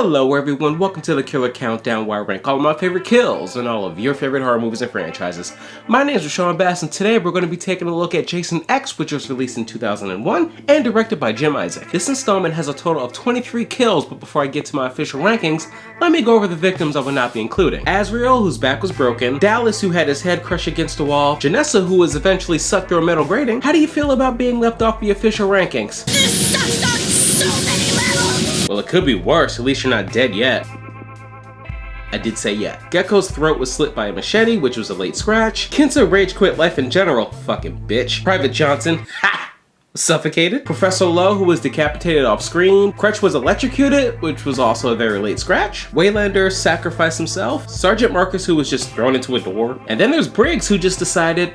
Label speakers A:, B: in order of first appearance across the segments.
A: Hello everyone, welcome to the Killer Countdown, where I rank all of my favorite kills and all of your favorite horror movies and franchises. My name is Rashawn Bass, and today we're going to be taking a look at Jason X, which was released in 2001 and directed by Jim Isaac. This installment has a total of 23 kills, but before I get to my official rankings, let me go over the victims I will not be including. Azrael, whose back was broken, Dallas, who had his head crushed against a wall, Janessa, who was eventually sucked through a metal grating. How do you feel about being left off the official rankings?
B: This sucks on so many levels!
A: Well, it could be worse, at least you're not dead yet. I did say yeah. Gecko's throat was slit by a machete, which was a late scratch. Kinsa rage quit life in general, fucking bitch. Private Johnson, ha! Suffocated. Professor Lowe, who was decapitated off screen. Crutch was electrocuted, which was also a very late scratch. Waylander sacrificed himself. Sergeant Marcus, who was just thrown into a door. And then there's Briggs, who just decided,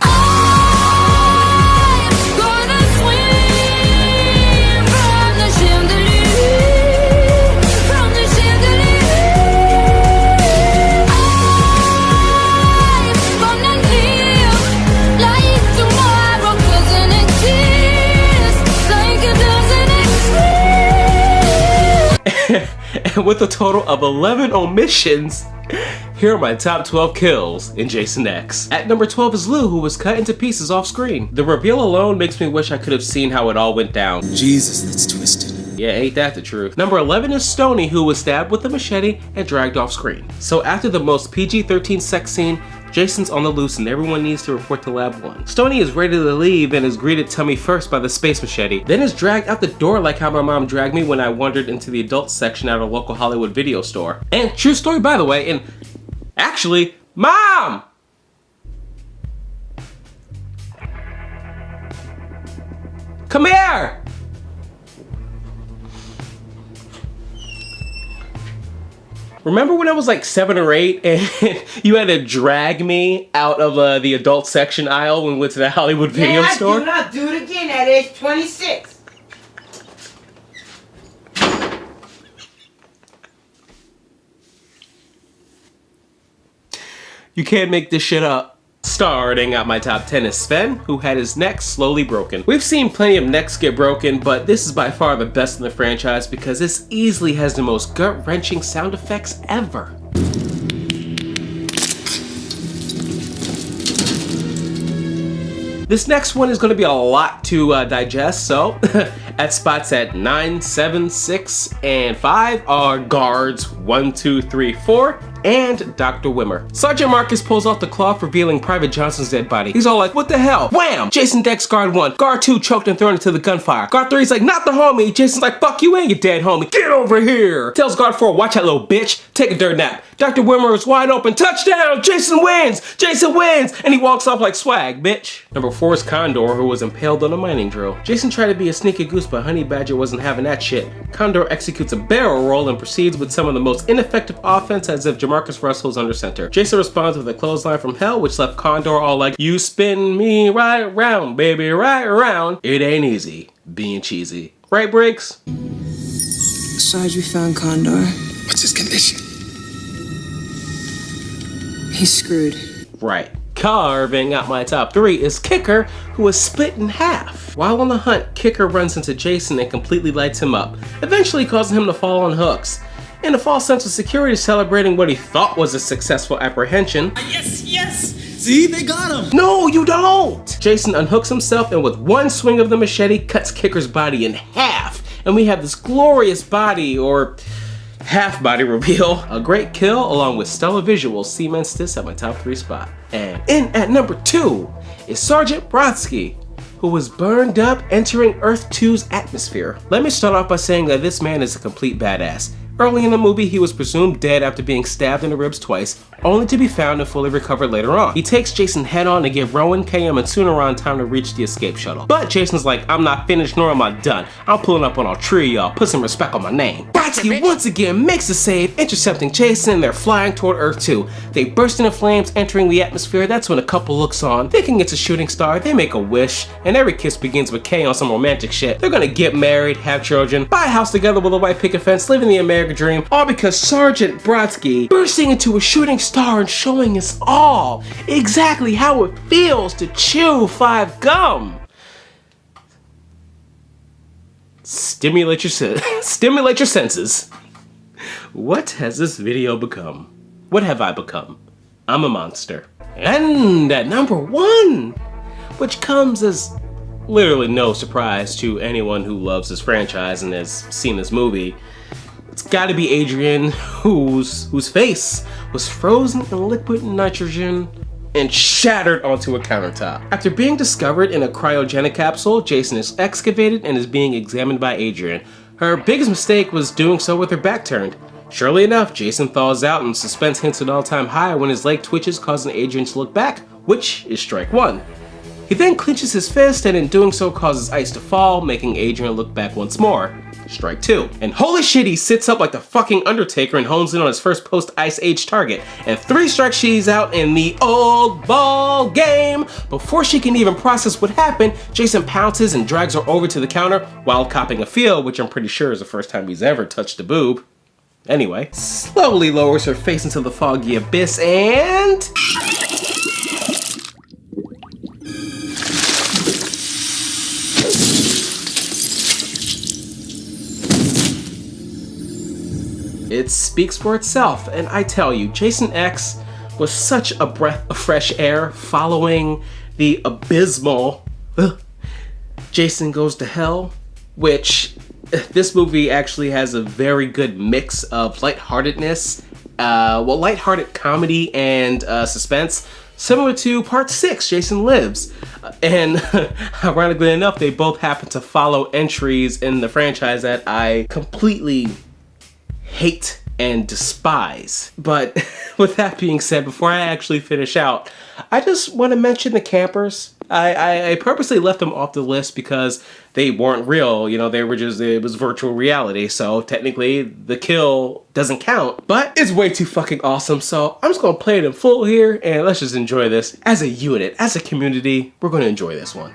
A: and with a total of 11 omissions, here are my top 12 kills in Jason X. At number 12 is Lou, who was cut into pieces off screen. The reveal alone makes me wish I could have seen how it all went down.
C: Jesus, that's twisted.
A: Yeah, ain't that the truth. Number 11 is Stoney, who was stabbed with a machete and dragged off screen. So after the most PG-13 sex scene, Jason's on the loose and everyone needs to report to Lab 1. Stoney is ready to leave and is greeted tummy first by the space machete, then is dragged out the door like how my mom dragged me when I wandered into the adult section at a local Hollywood video store. And true story by the way, and actually, Mom! Come here! Remember when I was like 7 or 8 and you had to drag me out of the adult section aisle when we went to the Hollywood video store?
D: Do not do it again at age 26.
A: You can't make this shit up. Starting at my top 10 is SVEN, who had his neck slowly broken. We've seen plenty of necks get broken, but this is by far the best in the franchise because this easily has the most gut-wrenching sound effects ever. This next one is going to be a lot to digest, so at spots at 9, 7, 6, and 5 are guards 1, 2, 3, 4, and Dr. Wimmer. Sergeant Marcus pulls off the cloth, revealing Private Johnson's dead body. He's all like, what the hell? Wham! Jason decks guard 1. Guard 2 choked and thrown into the gunfire. Guard 3 is like, not the homie. Jason's like, fuck you and your dead homie. Get over here! Tells guard 4, watch that little bitch. Take a dirt nap. Dr. Wimmer is wide open. Touchdown! Jason wins! Jason wins! And he walks off like swag, bitch. Number 4 is Condor, who was impaled on a mining drill. Jason tried to be a sneaky goose, but Honey Badger wasn't having that shit. Condor executes a barrel roll and proceeds with some of the most ineffective offense as if Jamarcus Russell's under center. Jason responds with a clothesline from hell, which left Condor all like, you spin me right round, baby, right round. It ain't easy being cheesy. Right, Briggs?
E: Sarge, we found Condor.
C: What's his condition?
E: He's screwed.
A: Right. Carving out my top 3 is Kicker, who is split in half. While on the hunt, Kicker runs into Jason and completely lights him up, eventually causing him to fall on hooks. In a false sense of security, celebrating what he thought was a successful apprehension.
C: Yes, yes! See, they got him!
A: No, you don't! Jason unhooks himself and with one swing of the machete, cuts Kicker's body in half. And we have this glorious body, or half body reveal. A great kill along with stellar visuals cements this at my top 3 spot. And in at number 2 is Sergeant BRODSKI, who was burned up entering Earth 2's atmosphere. Let me start off by saying that this man is a complete badass. Early in the movie, he was presumed dead after being stabbed in the ribs twice, only to be found and fully recovered later on. He takes Jason head on to give Rowan, KM, and Sunaran time to reach the escape shuttle. But Jason's like, I'm not finished nor am I done. I'm pulling up on all 3 of y'all, put some respect on my name. BRODSKI once again makes a save, intercepting Jason, and they're flying toward Earth 2. They burst into flames, entering the atmosphere. That's when a couple looks on, thinking it's a shooting star. They make a wish, and every kiss begins with K on some romantic shit. They're gonna get married, have children, buy a house together with a white picket fence, live in the American dream, all because Sergeant BRODSKI bursting into a shooting star and showing us all exactly how it feels to chew 5 gum. Stimulate your senses. What has this video become? What have I become? I'm a monster. And at number 1, which comes as literally no surprise to anyone who loves this franchise and has seen this movie, it's gotta be Adrienne, whose face was frozen in liquid nitrogen and shattered onto a countertop. After being discovered in a cryogenic capsule, Jason is excavated and is being examined by Adrienne. Her biggest mistake was doing so with her back turned. Surely enough, Jason thaws out and suspense hits an all-time high when his leg twitches, causing Adrienne to look back, which is strike 1. He then clenches his fist and in doing so causes ice to fall, making Adrienne look back once more. Strike 2. And holy shit, he sits up like the fucking Undertaker and hones in on his first post-Ice Age target. And 3 strikes, she's out in the old ball game. Before she can even process what happened, Jason pounces and drags her over to the counter while copping a feel, which I'm pretty sure is the first time he's ever touched a boob. Anyway, slowly lowers her face into the foggy abyss and... it speaks for itself, and I tell you, Jason X was such a breath of fresh air following the abysmal Jason Goes to Hell, which this movie actually has a very good mix of lightheartedness, lighthearted comedy and suspense, similar to Part 6, Jason Lives. And ironically enough, they both happen to follow entries in the franchise that I completely hate and despise. But with that being said, before I actually finish out, I just want to mention the campers. I purposely left them off the list because they weren't real, you know, they were just, it was virtual reality, so technically the kill doesn't count, but it's way too fucking awesome, so I'm just gonna play it in full here, and let's just enjoy this as a unit, as a community. We're gonna enjoy this one.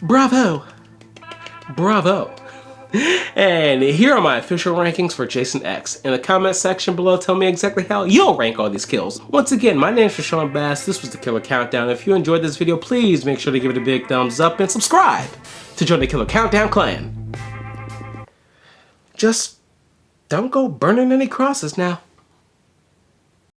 A: Bravo! Bravo! And here are my official rankings for Jason X. In the comment section below, tell me exactly how you'll rank all these kills. Once again, my name is Sean Bass. This was the Killer Countdown. If you enjoyed this video, please make sure to give it a big thumbs up and subscribe to join the Killer Countdown clan. Just don't go burning any crosses now.